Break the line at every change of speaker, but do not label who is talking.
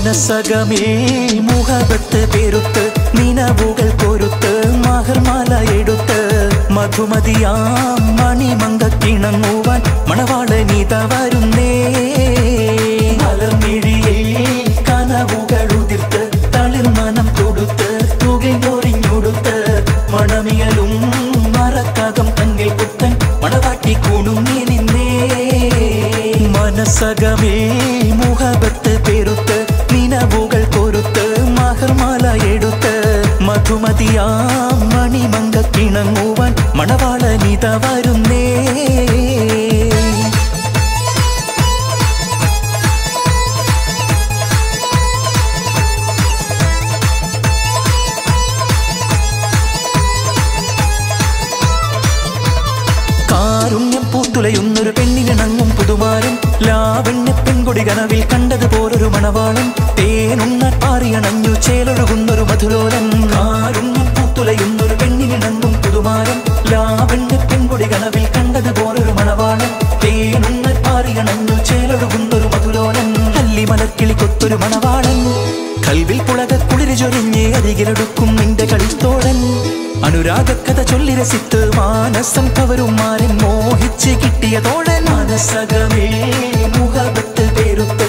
മനസകമേ മുഹബത്ത് പെരുത്ത് നിനവുകൾ കൊരുത്ത് മഹർമാല എടുത്ത് മധുമതിയാം മണിമങ്കക്കിണങ്ങുവാൻ മണവാളനീത വരുന്നേ മലർമിഴിയിൽ കനവുകൾ ഉതിർത്ത് തളിർമനം കൊടുത്ത് തുകയൊറിഞ്ഞൊടുത്ത് മണമിയലും മറക്കകം തങ്ങിൽ പുത്തൻ മണവാട്ടി കുണുങ്ങി നിന്നേ മനസകമേ മുഹബത്ത് പെരുത്ത് നിനവുകൾ കൊരുത്ത് മഹർമാല എടുത്ത് മധുമതിയാം മണിമങ്കക്കിണങ്ങുവാൻ മണവാളനീത വരുന്നേ കാരുണ്യം പൂത്തുലയുന്നൊരു പെണ്ണിനിണങ്ങും പുതുമാരൻ ലാവണ്യ പെൺകൊടി കനവിൽ കണ്ടതുപോലൊരു മണവാളൻ തേനുണ്ണാൻ പാറിയണഞ്ഞു ചേലൊഴുകുന്നൊരു മധുലോലൻ കാരുണ്യം പൂത്തുലയുന്നൊരു പെണ്ണിനിണങ്ങും പുതുമാരൻ ലാവണ്യ പെൺകൊടി കനവിൽ കണ്ടതുപോലൊരു മണവാളൻ തേനുണ്ണാൻ പാറിയണഞ്ഞു ചേലൊഴുകുന്നൊരു മധുലോലൻ അല്ലിമലർക്കിളി കൊത്തൊരു മണവാളൻ കൽവിൽ പുളക കുളിര് ചൊരിഞ്ഞ് അരികിലെടുക്കും നിന്റെ കളിത്തോഴൻ അനുരാഗക്കഥ ചൊല്ലി രസിത്ത് മാനസം കവരും മാരൻ മോഹിച്ച് കിട്ടിയ തോഴൻ മനസകമേ മുഹബത്ത് പെരുത്ത്